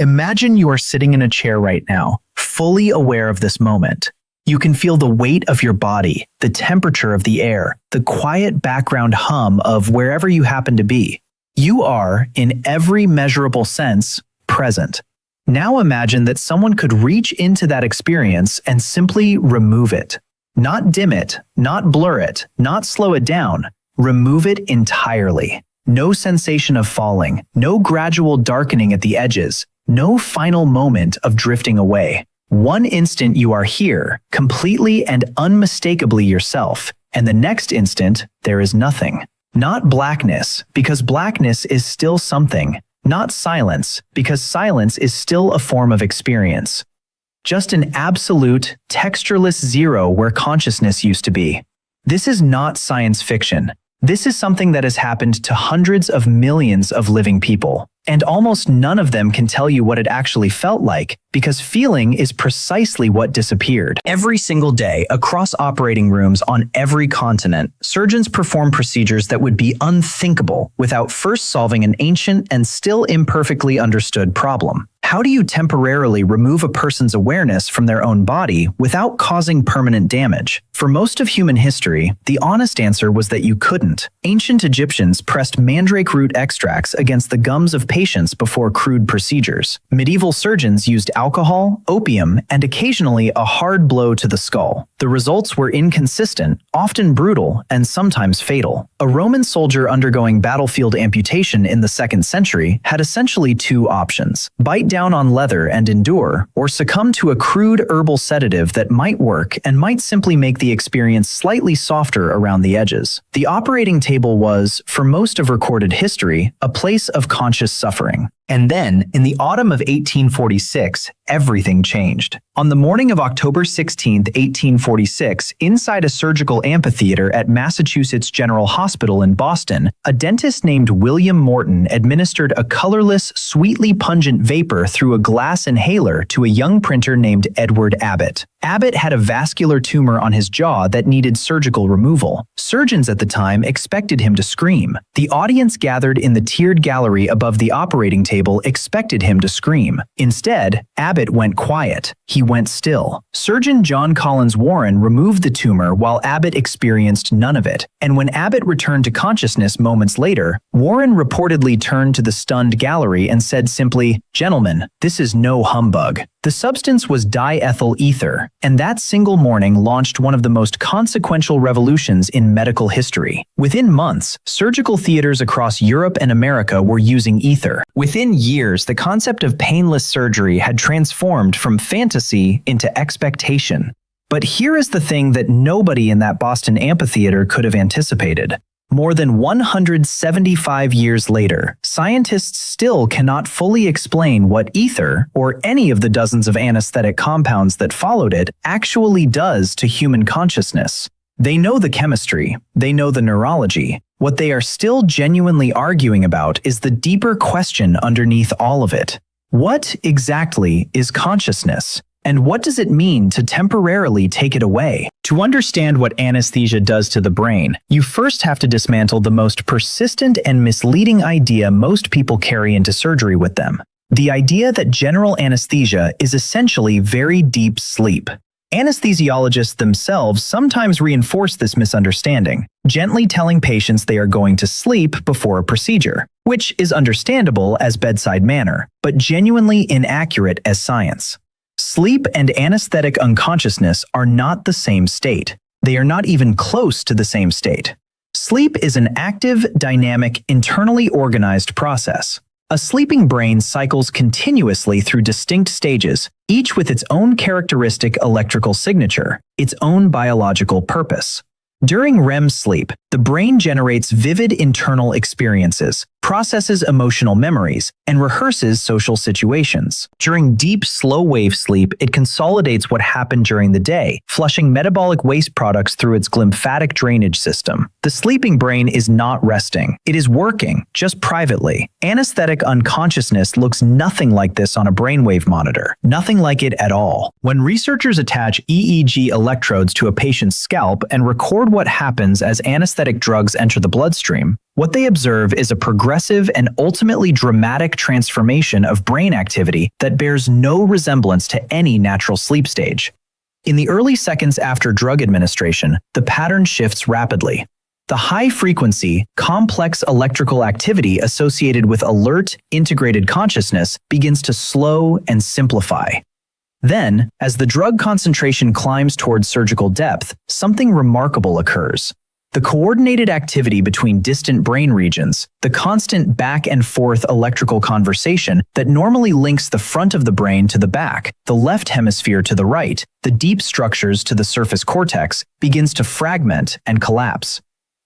Imagine you are sitting in a chair right now, fully aware of this moment. You can feel the weight of your body, the temperature of the air, the quiet background hum of wherever you happen to be. You are, in every measurable sense, present. Now imagine that someone could reach into that experience and simply remove it. Not dim it, not blur it, not slow it down. Remove it entirely. No sensation of falling, no gradual darkening at the edges, no final moment of drifting away. One instant you are here, completely and unmistakably yourself, and the next instant there is nothing. Not blackness, because blackness is still something. Not silence, because silence is still a form of experience. Just an absolute, textureless zero where consciousness used to be. This is not science fiction. This is something that has happened to hundreds of millions of living people. And almost none of them can tell you what it actually felt like, because feeling is precisely what disappeared. Every single day, across operating rooms on every continent, surgeons perform procedures that would be unthinkable without first solving an ancient and still imperfectly understood problem. How do you temporarily remove a person's awareness from their own body without causing permanent damage? For most of human history, the honest answer was that you couldn't. Ancient Egyptians pressed mandrake root extracts against the gums of patients before crude procedures. Medieval surgeons used alcohol, opium, and occasionally a hard blow to the skull. The results were inconsistent, often brutal, and sometimes fatal. A Roman soldier undergoing battlefield amputation in the 2nd century had essentially two options: bite down on leather and endure, or succumb to a crude herbal sedative that might work and might simply make the experience slightly softer around the edges. The operating table was, for most of recorded history, a place of conscious suffering. And then, in the autumn of 1846, everything changed. On the morning of October 16, 1846, inside a surgical amphitheater at Massachusetts General Hospital in Boston, a dentist named William Morton administered a colorless, sweetly pungent vapor through a glass inhaler to a young printer named Edward Abbott. Abbott had a vascular tumor on his jaw that needed surgical removal. Surgeons at the time expected him to scream. The audience gathered in the tiered gallery above the operating table expected him to scream. Instead, Abbott went quiet. He went still. Surgeon John Collins Warren removed the tumor while Abbott experienced none of it. And when Abbott returned to consciousness moments later, Warren reportedly turned to the stunned gallery and said simply, "Gentlemen, this is no humbug." The substance was diethyl ether, and that single morning launched one of the most consequential revolutions in medical history. Within months, surgical theaters across Europe and America were using ether. Within years, the concept of painless surgery had transformed from fantasy into expectation. But here is the thing that nobody in that Boston amphitheater could have anticipated. More than 175 years later, scientists still cannot fully explain what ether, or any of the dozens of anesthetic compounds that followed it, actually does to human consciousness. They know the chemistry, they know the neurology. What they are still genuinely arguing about is the deeper question underneath all of it. What exactly is consciousness? And what does it mean to temporarily take it away? To understand what anesthesia does to the brain, you first have to dismantle the most persistent and misleading idea most people carry into surgery with them. The idea that general anesthesia is essentially very deep sleep. Anesthesiologists themselves sometimes reinforce this misunderstanding, gently telling patients they are going to sleep before a procedure, which is understandable as bedside manner, but genuinely inaccurate as science. Sleep and anesthetic unconsciousness are not the same state. They are not even close to the same state. Sleep is an active, dynamic, internally organized process. A sleeping brain cycles continuously through distinct stages, each with its own characteristic electrical signature, its own biological purpose. During REM sleep, the brain generates vivid internal experiences, processes emotional memories, and rehearses social situations. During deep, slow-wave sleep, it consolidates what happened during the day, flushing metabolic waste products through its glymphatic drainage system. The sleeping brain is not resting. It is working, just privately. Anesthetic unconsciousness looks nothing like this on a brainwave monitor. Nothing like it at all. When researchers attach EEG electrodes to a patient's scalp and record what happens as anesthetic anesthetic drugs enter the bloodstream, what they observe is a progressive and ultimately dramatic transformation of brain activity that bears no resemblance to any natural sleep stage. In the early seconds after drug administration, the pattern shifts rapidly. The high-frequency, complex electrical activity associated with alert, integrated consciousness begins to slow and simplify. Then, as the drug concentration climbs towards surgical depth, something remarkable occurs. The coordinated activity between distant brain regions, the constant back-and-forth electrical conversation that normally links the front of the brain to the back, the left hemisphere to the right, the deep structures to the surface cortex, begins to fragment and collapse.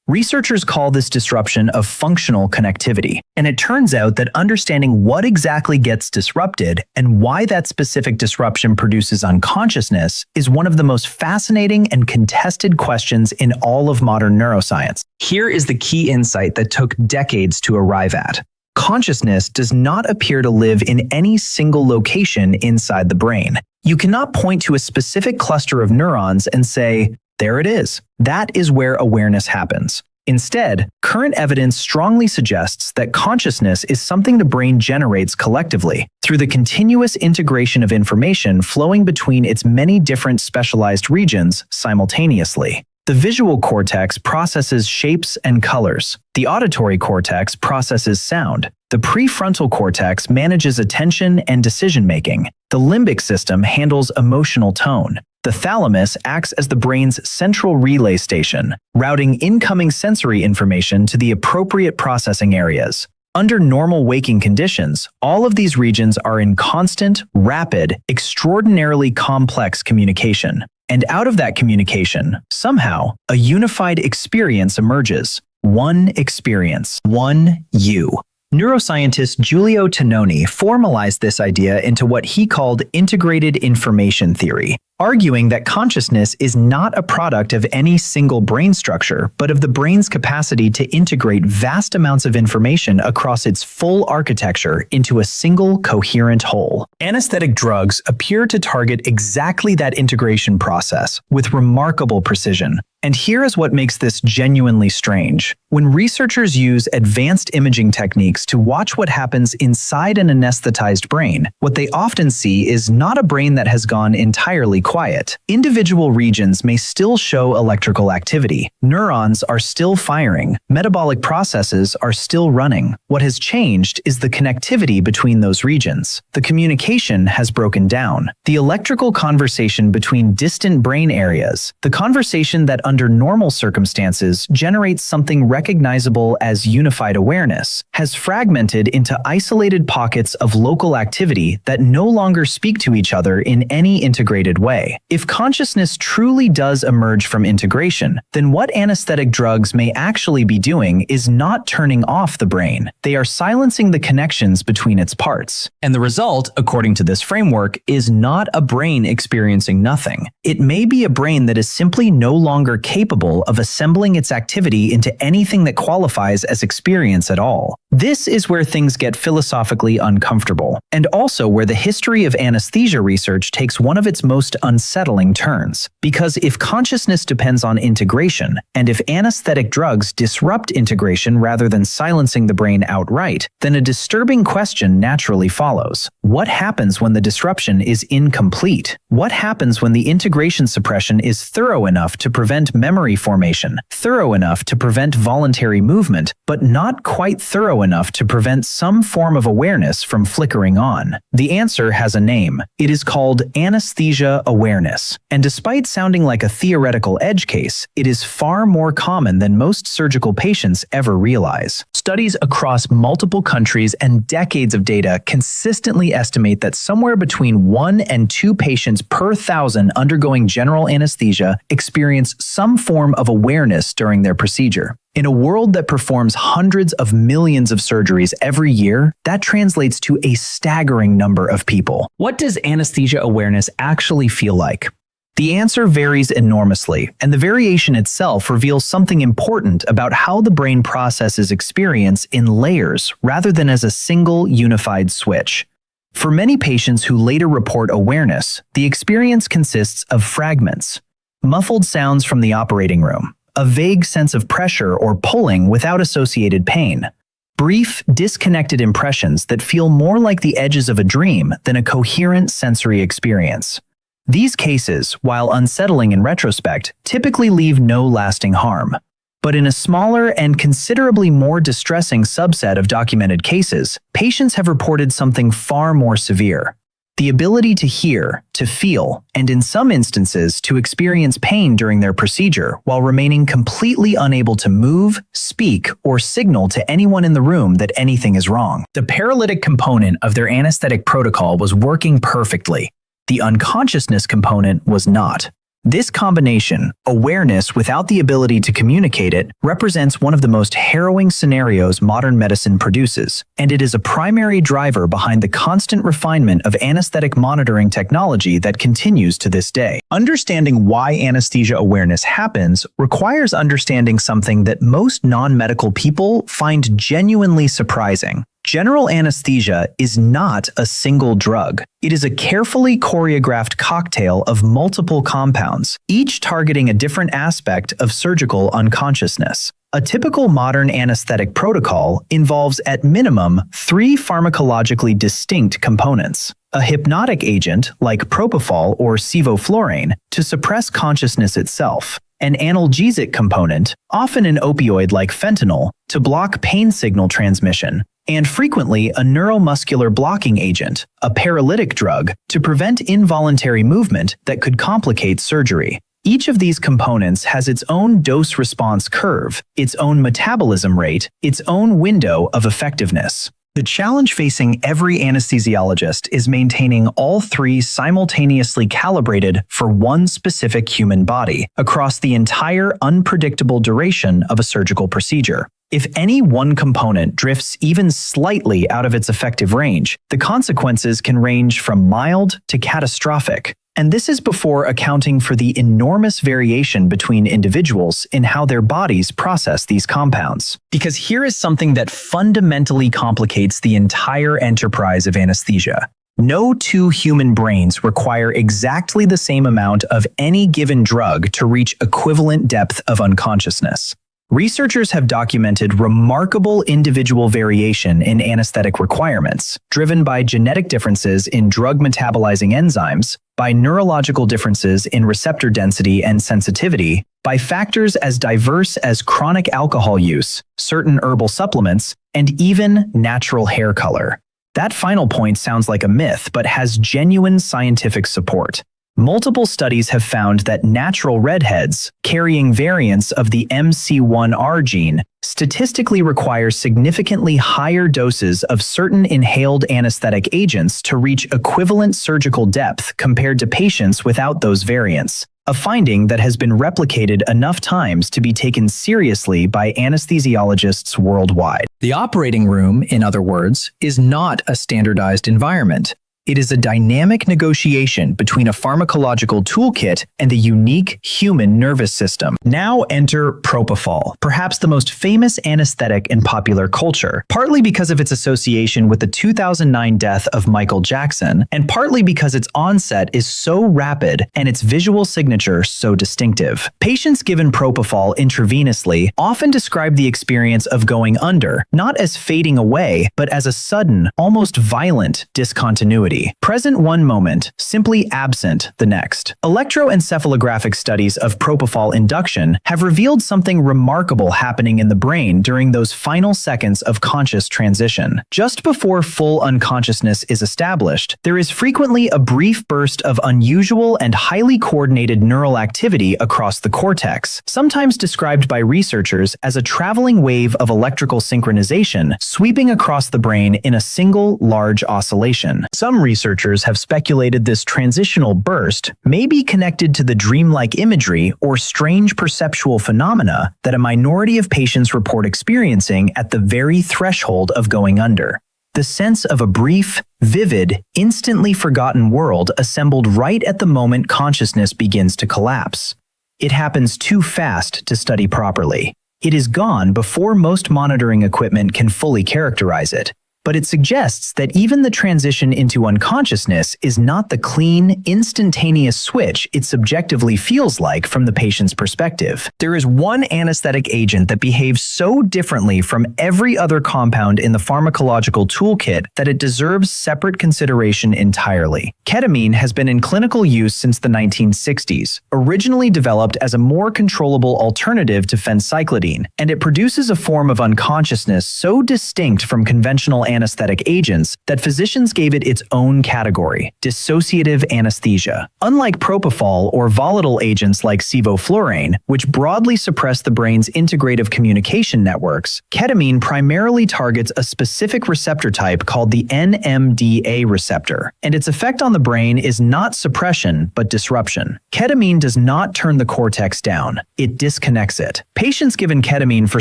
Researchers call this disruption of functional connectivity, and it turns out that understanding what exactly gets disrupted and why that specific disruption produces unconsciousness is one of the most fascinating and contested questions in all of modern neuroscience. Here is the key insight that took decades to arrive at. Consciousness does not appear to live in any single location inside the brain. You cannot point to a specific cluster of neurons and say, "There it is. That is where awareness happens." Instead, current evidence strongly suggests that consciousness is something the brain generates collectively through the continuous integration of information flowing between its many different specialized regions simultaneously. The visual cortex processes shapes and colors. The auditory cortex processes sound. The prefrontal cortex manages attention and decision-making. The limbic system handles emotional tone. The thalamus acts as the brain's central relay station, routing incoming sensory information to the appropriate processing areas. Under normal waking conditions, all of these regions are in constant, rapid, extraordinarily complex communication. And out of that communication, somehow, a unified experience emerges. One experience. One you. Neuroscientist Giulio Tononi formalized this idea into what he called integrated information theory, arguing that consciousness is not a product of any single brain structure, but of the brain's capacity to integrate vast amounts of information across its full architecture into a single coherent whole. Anesthetic drugs appear to target exactly that integration process with remarkable precision. And here is what makes this genuinely strange. When researchers use advanced imaging techniques to watch what happens inside an anesthetized brain, what they often see is not a brain that has gone entirely quiet. Individual regions may still show electrical activity. Neurons are still firing. Metabolic processes are still running. What has changed is the connectivity between those regions. The communication has broken down. The electrical conversation between distant brain areas, the conversation that under normal circumstances generates something recognizable as unified awareness, has fragmented into isolated pockets of local activity that no longer speak to each other in any integrated way. If consciousness truly does emerge from integration, then what anesthetic drugs may actually be doing is not turning off the brain. They are silencing the connections between its parts. And the result, according to this framework, is not a brain experiencing nothing. It may be a brain that is simply no longer capable of assembling its activity into anything that qualifies as experience at all. This is where things get philosophically uncomfortable, and also where the history of anesthesia research takes one of its most unsettling turns. Because if consciousness depends on integration, and if anesthetic drugs disrupt integration rather than silencing the brain outright, then a disturbing question naturally follows. What happens when the disruption is incomplete? What happens when the integration suppression is thorough enough to prevent memory formation, thorough enough to prevent voluntary movement, but not quite thorough enough to prevent some form of awareness from flickering on? The answer has a name. It is called anesthesia awareness. And despite sounding like a theoretical edge case, it is far more common than most surgical patients ever realize. Studies across multiple countries and decades of data consistently estimate that somewhere between 1 and 2 patients per 1,000 undergoing general anesthesia experience some form of awareness during their procedure. In a world that performs hundreds of millions of surgeries every year, that translates to a staggering number of people. What does anesthesia awareness actually feel like? The answer varies enormously, and the variation itself reveals something important about how the brain processes experience in layers rather than as a single unified switch. For many patients who later report awareness, the experience consists of fragments. Muffled sounds from the operating room, a vague sense of pressure or pulling without associated pain. Brief, disconnected impressions that feel more like the edges of a dream than a coherent sensory experience. These cases, while unsettling in retrospect, typically leave no lasting harm. But in a smaller and considerably more distressing subset of documented cases, patients have reported something far more severe: the ability to hear, to feel, and in some instances to experience pain during their procedure while remaining completely unable to move, speak, or signal to anyone in the room that anything is wrong. The paralytic component of their anesthetic protocol was working perfectly. The unconsciousness component was not. This combination, awareness without the ability to communicate it, represents one of the most harrowing scenarios modern medicine produces, and it is a primary driver behind the constant refinement of anesthetic monitoring technology that continues to this day. Understanding why anesthesia awareness happens requires understanding something that most non-medical people find genuinely surprising. General anesthesia is not a single drug. It is a carefully choreographed cocktail of multiple compounds, each targeting a different aspect of surgical unconsciousness. A typical modern anesthetic protocol involves at minimum 3 pharmacologically distinct components: a hypnotic agent like propofol or sevoflurane to suppress consciousness itself, an analgesic component, often an opioid like fentanyl, to block pain signal transmission, and frequently a neuromuscular blocking agent, a paralytic drug, to prevent involuntary movement that could complicate surgery. Each of these components has its own dose-response curve, its own metabolism rate, its own window of effectiveness. The challenge facing every anesthesiologist is maintaining all 3 simultaneously calibrated for one specific human body across the entire unpredictable duration of a surgical procedure. If any one component drifts even slightly out of its effective range, the consequences can range from mild to catastrophic. And this is before accounting for the enormous variation between individuals in how their bodies process these compounds. Because here is something that fundamentally complicates the entire enterprise of anesthesia. No 2 human brains require exactly the same amount of any given drug to reach equivalent depth of unconsciousness. Researchers have documented remarkable individual variation in anesthetic requirements, driven by genetic differences in drug metabolizing enzymes, by neurological differences in receptor density and sensitivity, by factors as diverse as chronic alcohol use, certain herbal supplements, and even natural hair color. That final point sounds like a myth, but has genuine scientific support. Multiple studies have found that natural redheads, carrying variants of the MC1R gene, statistically require significantly higher doses of certain inhaled anesthetic agents to reach equivalent surgical depth compared to patients without those variants, a finding that has been replicated enough times to be taken seriously by anesthesiologists worldwide. The operating room, in other words, is not a standardized environment. It is a dynamic negotiation between a pharmacological toolkit and the unique human nervous system. Now enter propofol, perhaps the most famous anesthetic in popular culture, partly because of its association with the 2009 death of Michael Jackson, and partly because its onset is so rapid and its visual signature so distinctive. Patients given propofol intravenously often describe the experience of going under, not as fading away, but as a sudden, almost violent discontinuity. Present one moment, simply absent the next. Electroencephalographic studies of propofol induction have revealed something remarkable happening in the brain during those final seconds of conscious transition. Just before full unconsciousness is established, there is frequently a brief burst of unusual and highly coordinated neural activity across the cortex, sometimes described by researchers as a traveling wave of electrical synchronization sweeping across the brain in a single large oscillation. Some researchers have speculated this transitional burst may be connected to the dreamlike imagery or strange perceptual phenomena that a minority of patients report experiencing at the very threshold of going under. The sense of a brief, vivid, instantly forgotten world assembled right at the moment consciousness begins to collapse. It happens too fast to study properly. It is gone before most monitoring equipment can fully characterize it. but it suggests that even the transition into unconsciousness is not the clean, instantaneous switch it subjectively feels like from the patient's perspective. There is one anesthetic agent that behaves so differently from every other compound in the pharmacological toolkit that it deserves separate consideration entirely. Ketamine has been in clinical use since the 1960s, originally developed as a more controllable alternative to phencyclidine, and it produces a form of unconsciousness so distinct from conventional anesthetic agents that physicians gave it its own category, dissociative anesthesia. Unlike propofol or volatile agents like sevoflurane, which broadly suppress the brain's integrative communication networks, ketamine primarily targets a specific receptor type called the NMDA receptor, and its effect on the brain is not suppression but disruption. Ketamine does not turn the cortex down, it disconnects it. Patients given ketamine for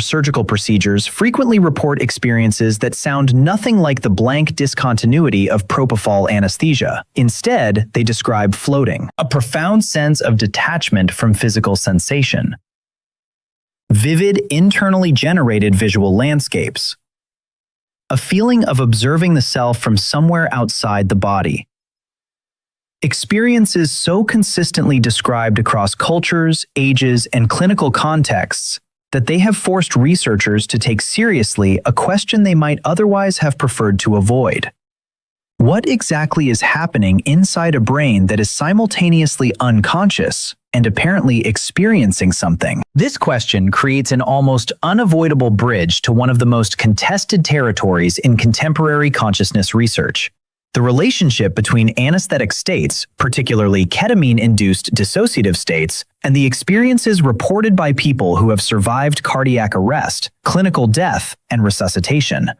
surgical procedures frequently report experiences that sound nothing like the blank discontinuity of propofol anesthesia. Instead, they describe floating, a profound sense of detachment from physical sensation. Vivid, internally generated visual landscapes. A feeling of observing the self from somewhere outside the body. Experiences so consistently described across cultures, ages, and clinical contexts that they have forced researchers to take seriously a question they might otherwise have preferred to avoid. What exactly is happening inside a brain that is simultaneously unconscious and apparently experiencing something? This question creates an almost unavoidable bridge to one of the most contested territories in contemporary consciousness research: the relationship between anesthetic states, particularly ketamine-induced dissociative states, and the experiences reported by people who have survived cardiac arrest, clinical death, and resuscitation.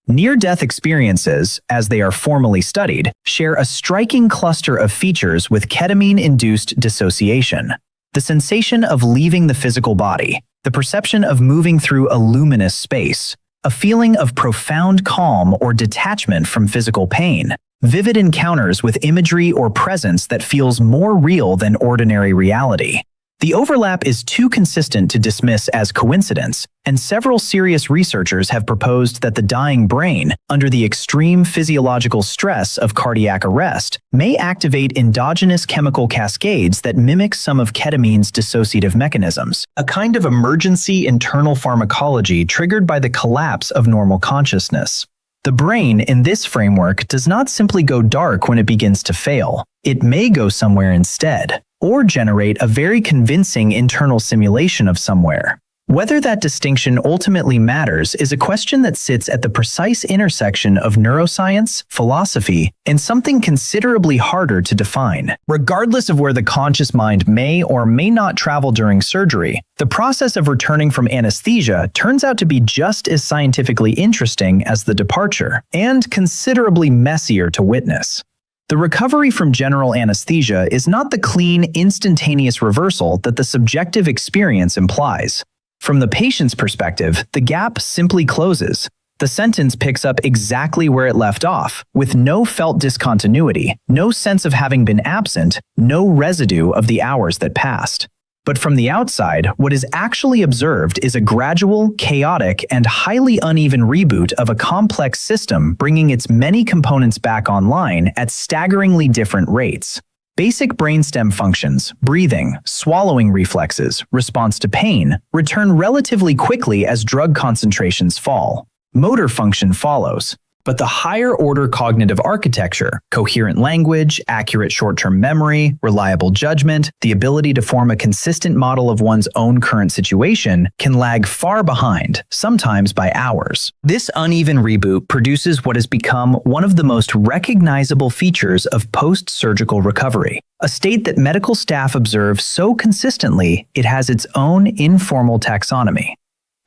Near-death experiences, as they are formally studied, share a striking cluster of features with ketamine-induced dissociation: the sensation of leaving the physical body, the perception of moving through a luminous space, a feeling of profound calm or detachment from physical pain, vivid encounters with imagery or presence that feels more real than ordinary reality. The overlap is too consistent to dismiss as coincidence, and several serious researchers have proposed that the dying brain, under the extreme physiological stress of cardiac arrest, may activate endogenous chemical cascades that mimic some of ketamine's dissociative mechanisms, a kind of emergency internal pharmacology triggered by the collapse of normal consciousness. The brain, in this framework, does not simply go dark when it begins to fail. It may go somewhere instead, or generate a very convincing internal simulation of somewhere. Whether that distinction ultimately matters is a question that sits at the precise intersection of neuroscience, philosophy, and something considerably harder to define. Regardless of where the conscious mind may or may not travel during surgery, the process of returning from anesthesia turns out to be just as scientifically interesting as the departure, and considerably messier to witness. The recovery from general anesthesia is not the clean, instantaneous reversal that the subjective experience implies. From the patient's perspective, the gap simply closes. The sentence picks up exactly where it left off, with no felt discontinuity, no sense of having been absent, no residue of the hours that passed. But from the outside, what is actually observed is a gradual, chaotic, and highly uneven reboot of a complex system bringing its many components back online at staggeringly different rates. Basic brainstem functions, breathing, swallowing reflexes, response to pain, return relatively quickly as drug concentrations fall. Motor function follows. But the higher-order cognitive architecture, coherent language, accurate short-term memory, reliable judgment, the ability to form a consistent model of one's own current situation, can lag far behind, sometimes by hours. This uneven reboot produces what has become one of the most recognizable features of post-surgical recovery, a state that medical staff observe so consistently it has its own informal taxonomy.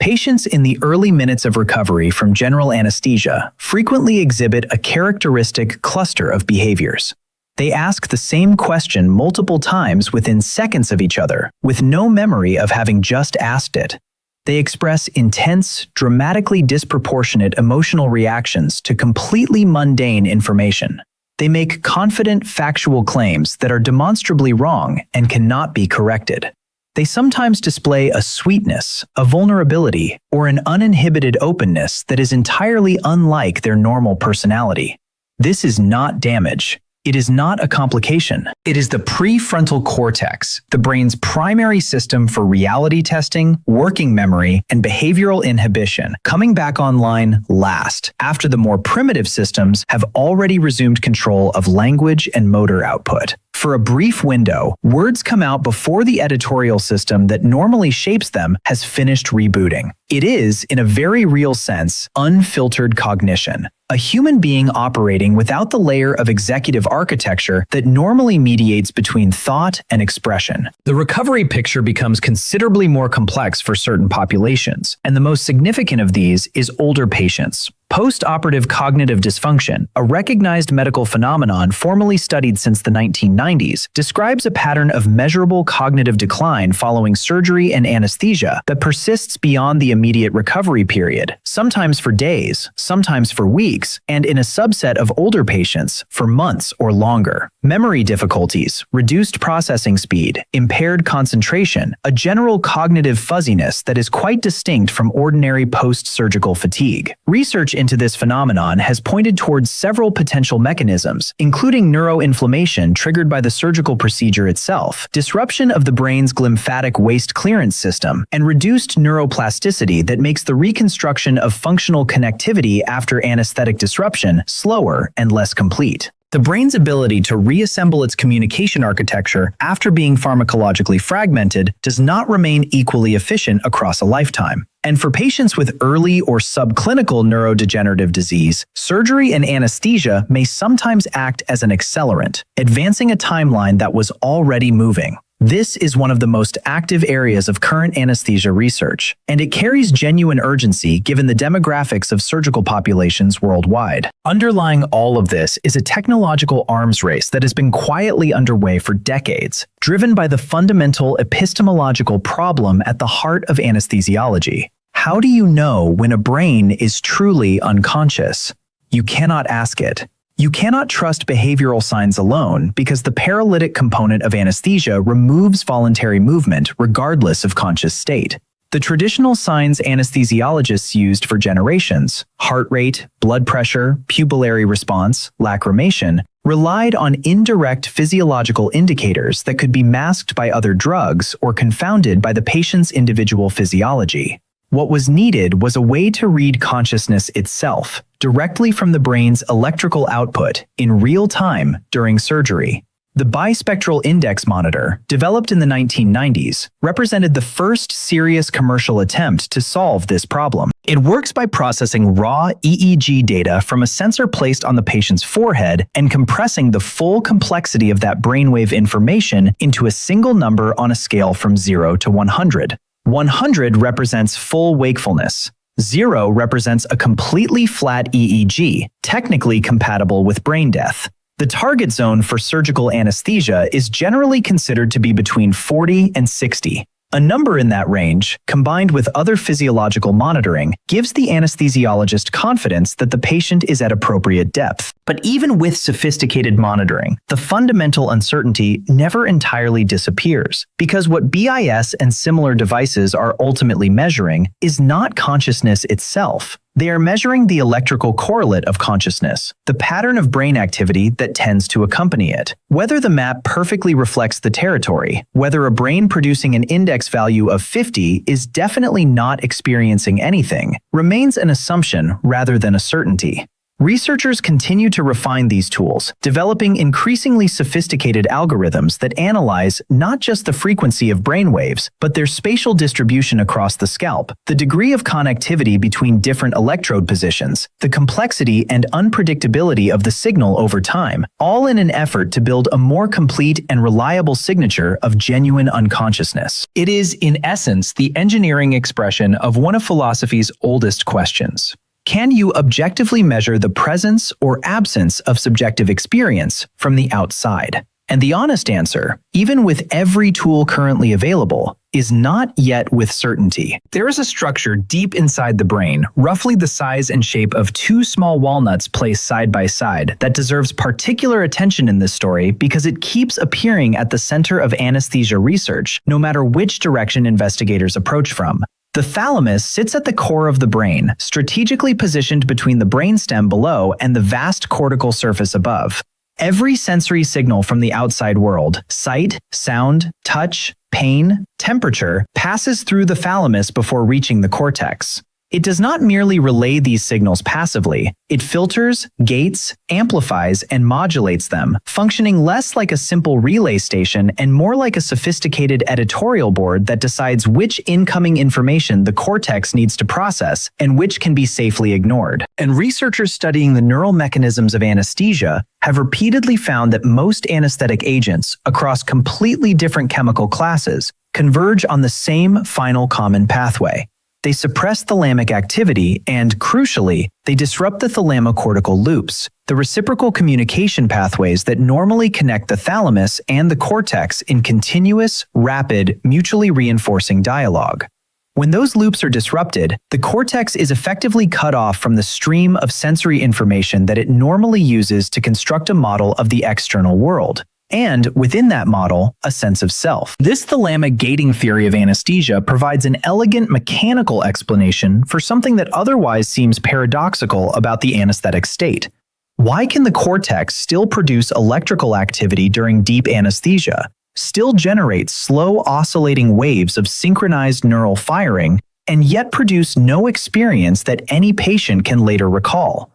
Patients in the early minutes of recovery from general anesthesia frequently exhibit a characteristic cluster of behaviors. They ask the same question multiple times within seconds of each other, with no memory of having just asked it. They express intense, dramatically disproportionate emotional reactions to completely mundane information. They make confident, factual claims that are demonstrably wrong and cannot be corrected. They sometimes display a sweetness, a vulnerability, or an uninhibited openness that is entirely unlike their normal personality. This is not damage. It is not a complication. It is the prefrontal cortex, the brain's primary system for reality testing, working memory, and behavioral inhibition, coming back online last, after the more primitive systems have already resumed control of language and motor output. For a brief window, words come out before the editorial system that normally shapes them has finished rebooting. It is, in a very real sense, unfiltered cognition. A human being operating without the layer of executive architecture that normally mediates between thought and expression. The recovery picture becomes considerably more complex for certain populations, and the most significant of these is older patients. Post-operative cognitive dysfunction, a recognized medical phenomenon formerly studied since the 1990s, describes a pattern of measurable cognitive decline following surgery and anesthesia that persists beyond the immediate recovery period, sometimes for days, sometimes for weeks, and in a subset of older patients, for months or longer. Memory difficulties, reduced processing speed, impaired concentration, a general cognitive fuzziness that is quite distinct from ordinary post-surgical fatigue. Research into this phenomenon has pointed towards several potential mechanisms, including neuroinflammation triggered by the surgical procedure itself, disruption of the brain's glymphatic waste clearance system, and reduced neuroplasticity that makes the reconstruction of functional connectivity after anesthetic disruption slower and less complete. The brain's ability to reassemble its communication architecture after being pharmacologically fragmented does not remain equally efficient across a lifetime. And for patients with early or subclinical neurodegenerative disease, surgery and anesthesia may sometimes act as an accelerant, advancing a timeline that was already moving. This is one of the most active areas of current anesthesia research, and it carries genuine urgency given the demographics of surgical populations worldwide. Underlying all of this is a technological arms race that has been quietly underway for decades, driven by the fundamental epistemological problem at the heart of anesthesiology. How do you know when a brain is truly unconscious? You cannot ask it. You cannot trust behavioral signs alone because the paralytic component of anesthesia removes voluntary movement regardless of conscious state. The traditional signs anesthesiologists used for generations, heart rate, blood pressure, pupillary response, lacrimation, relied on indirect physiological indicators that could be masked by other drugs or confounded by the patient's individual physiology. What was needed was a way to read consciousness itself, directly from the brain's electrical output, in real time during surgery. The bispectral index monitor, developed in the 1990s, represented the first serious commercial attempt to solve this problem. It works by processing raw EEG data from a sensor placed on the patient's forehead and compressing the full complexity of that brainwave information into a single number on a scale from 0 to 100. 100 represents full wakefulness. 0 represents a completely flat EEG, technically compatible with brain death. The target zone for surgical anesthesia is generally considered to be between 40 and 60. A number in that range, combined with other physiological monitoring, gives the anesthesiologist confidence that the patient is at appropriate depth. But even with sophisticated monitoring, the fundamental uncertainty never entirely disappears, because what BIS and similar devices are ultimately measuring is not consciousness itself. They are measuring the electrical correlate of consciousness, the pattern of brain activity that tends to accompany it. Whether the map perfectly reflects the territory, whether a brain producing an index value of 50 is definitely not experiencing anything, remains an assumption rather than a certainty. Researchers continue to refine these tools, developing increasingly sophisticated algorithms that analyze not just the frequency of brainwaves, but their spatial distribution across the scalp, the degree of connectivity between different electrode positions, the complexity and unpredictability of the signal over time, all in an effort to build a more complete and reliable signature of genuine unconsciousness. It is, in essence, the engineering expression of one of philosophy's oldest questions. Can you objectively measure the presence or absence of subjective experience from the outside? And the honest answer, even with every tool currently available, is not yet with certainty. There is a structure deep inside the brain, roughly the size and shape of two small walnuts placed side by side, that deserves particular attention in this story because it keeps appearing at the center of anesthesia research, no matter which direction investigators approach from. The thalamus sits at the core of the brain, strategically positioned between the brainstem below and the vast cortical surface above. Every sensory signal from the outside world, sight, sound, touch, pain, temperature, passes through the thalamus before reaching the cortex. It does not merely relay these signals passively. It filters, gates, amplifies, and modulates them, functioning less like a simple relay station and more like a sophisticated editorial board that decides which incoming information the cortex needs to process and which can be safely ignored. And researchers studying the neural mechanisms of anesthesia have repeatedly found that most anesthetic agents, across completely different chemical classes, converge on the same final common pathway. They suppress thalamic activity and, crucially, they disrupt the thalamocortical loops, the reciprocal communication pathways that normally connect the thalamus and the cortex in continuous, rapid, mutually reinforcing dialogue. When those loops are disrupted, the cortex is effectively cut off from the stream of sensory information that it normally uses to construct a model of the external world. And, within that model, a sense of self. This thalamic gating theory of anesthesia provides an elegant mechanical explanation for something that otherwise seems paradoxical about the anesthetic state. Why can the cortex still produce electrical activity during deep anesthesia, still generate slow oscillating waves of synchronized neural firing, and yet produce no experience that any patient can later recall?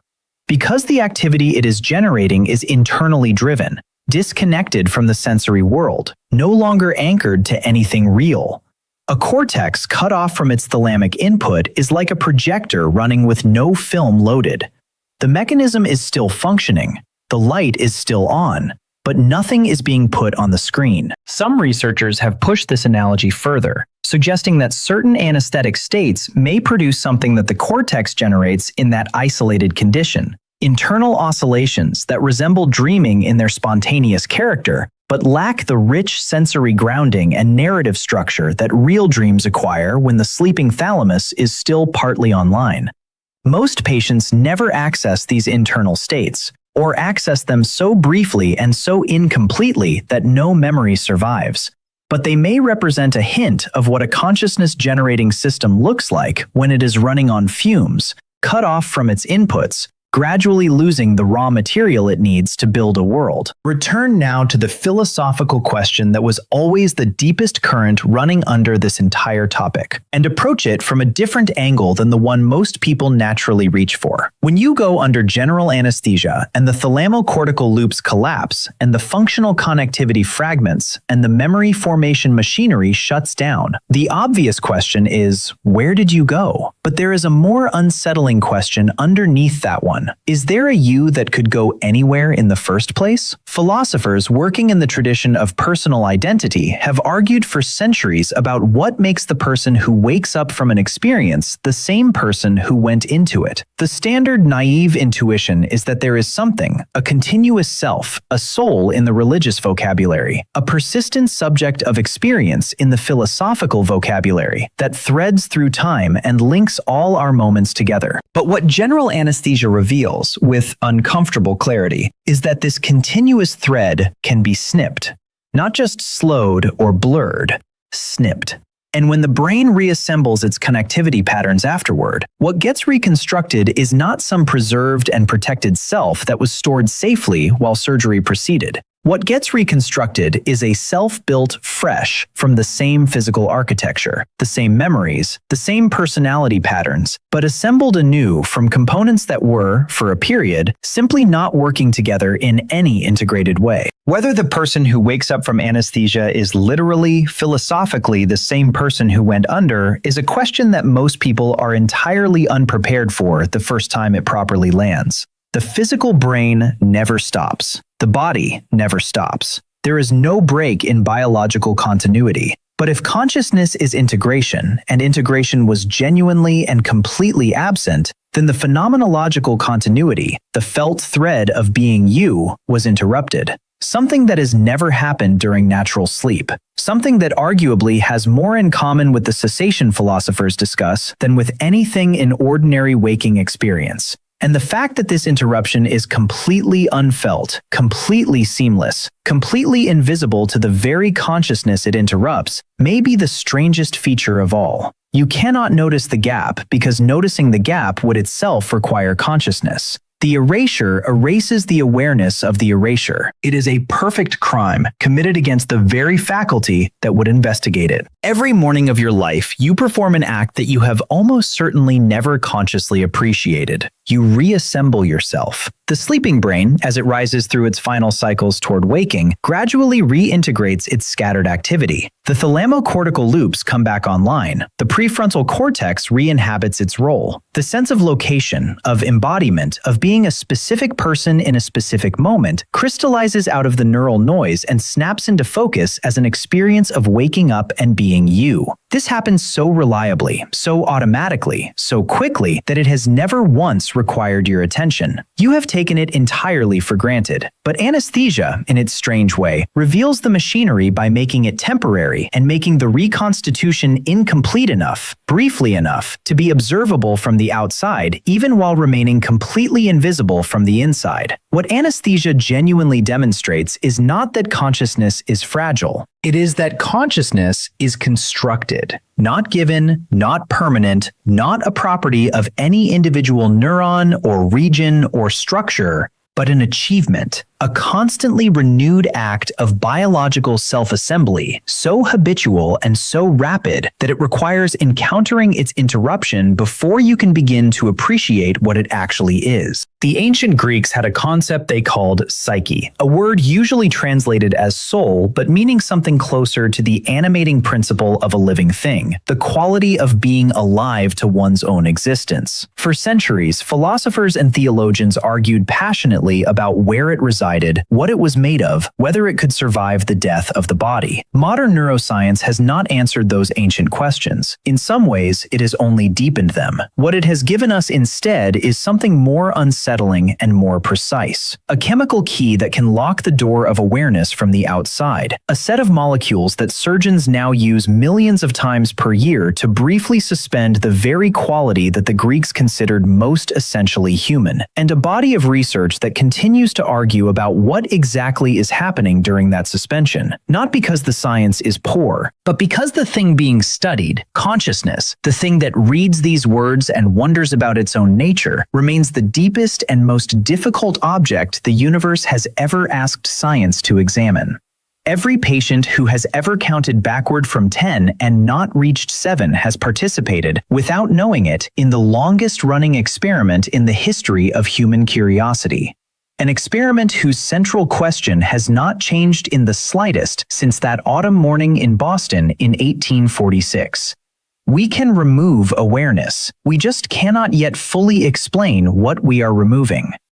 Because the activity it is generating is internally driven, disconnected from the sensory world, no longer anchored to anything real. A cortex cut off from its thalamic input is like a projector running with no film loaded. The mechanism is still functioning, the light is still on, but nothing is being put on the screen. Some researchers have pushed this analogy further, suggesting that certain anesthetic states may produce something that the cortex generates in that isolated condition. Internal oscillations that resemble dreaming in their spontaneous character, but lack the rich sensory grounding and narrative structure that real dreams acquire when the sleeping thalamus is still partly online. Most patients never access these internal states, or access them so briefly and so incompletely that no memory survives. But they may represent a hint of what a consciousness-generating system looks like when it is running on fumes, cut off from its inputs, gradually losing the raw material it needs to build a world. Return now to the philosophical question that was always the deepest current running under this entire topic, and approach it from a different angle than the one most people naturally reach for. When you go under general anesthesia and the thalamocortical loops collapse and the functional connectivity fragments and the memory formation machinery shuts down, the obvious question is, where did you go? But there is a more unsettling question underneath that one. Is there a you that could go anywhere in the first place? Philosophers working in the tradition of personal identity have argued for centuries about what makes the person who wakes up from an experience the same person who went into it. The standard naive intuition is that there is something, a continuous self, a soul in the religious vocabulary, a persistent subject of experience in the philosophical vocabulary that threads through time and links all our moments together. But what general anesthesia reveals with uncomfortable clarity is that this continuous thread can be snipped. Not just slowed or blurred, snipped. And when the brain reassembles its connectivity patterns afterward, what gets reconstructed is not some preserved and protected self that was stored safely while surgery proceeded. What gets reconstructed is a self built fresh from the same physical architecture, the same memories, the same personality patterns, but assembled anew from components that were, for a period, simply not working together in any integrated way. Whether the person who wakes up from anesthesia is literally, philosophically the same person who went under is a question that most people are entirely unprepared for the first time it properly lands. The physical brain never stops. The body never stops. There is no break in biological continuity. But if consciousness is integration, and integration was genuinely and completely absent, then the phenomenological continuity, the felt thread of being you, was interrupted. something that has never happened during natural sleep, something that arguably has more in common with the cessation philosophers discuss than with anything in ordinary waking experience. And the fact that this interruption is completely unfelt, completely seamless, completely invisible to the very consciousness it interrupts, may be the strangest feature of all. You cannot notice the gap because noticing the gap would itself require consciousness. The erasure erases the awareness of the erasure. It is a perfect crime committed against the very faculty that would investigate it. Every morning of your life, you perform an act that you have almost certainly never consciously appreciated. You reassemble yourself. The sleeping brain, as it rises through its final cycles toward waking, gradually reintegrates its scattered activity. The thalamocortical loops come back online. The prefrontal cortex re-inhabits its role. The sense of location, of embodiment, of being a specific person in a specific moment, crystallizes out of the neural noise and snaps into focus as an experience of waking up and being you. This happens so reliably, so automatically, so quickly that it has never once required your attention. You have taken it entirely for granted. But anesthesia, in its strange way, reveals the machinery by making it temporary and making the reconstitution incomplete enough, briefly enough, to be observable from the outside, even while remaining completely invisible from the inside. What anesthesia genuinely demonstrates is not that consciousness is fragile. It is that consciousness is constructed, not given, not permanent, not a property of any individual neuron or region or structure, but an achievement, a constantly renewed act of biological self-assembly, so habitual and so rapid that it requires encountering its interruption before you can begin to appreciate what it actually is. The ancient Greeks had a concept they called psyche, a word usually translated as soul, but meaning something closer to the animating principle of a living thing, the quality of being alive to one's own existence. For centuries, philosophers and theologians argued passionately about where it resided, what it was made of, whether it could survive the death of the body. Modern neuroscience has not answered those ancient questions. In some ways, it has only deepened them. What it has given us instead is something more unsettling and more precise. A chemical key that can lock the door of awareness from the outside. A set of molecules that surgeons now use millions of times per year to briefly suspend the very quality that the Greeks considered most essentially human. And a body of research that continues to argue about what exactly is happening during that suspension, not because the science is poor, but because the thing being studied, consciousness, the thing that reads these words and wonders about its own nature, remains the deepest and most difficult object the universe has ever asked science to examine. Every patient who has ever counted backward from 10 and not reached 7 has participated, without knowing it, in the longest-running experiment in the history of human curiosity. An experiment whose central question has not changed in the slightest since that autumn morning in Boston in 1846. We can remove awareness. We just cannot yet fully explain what we are removing.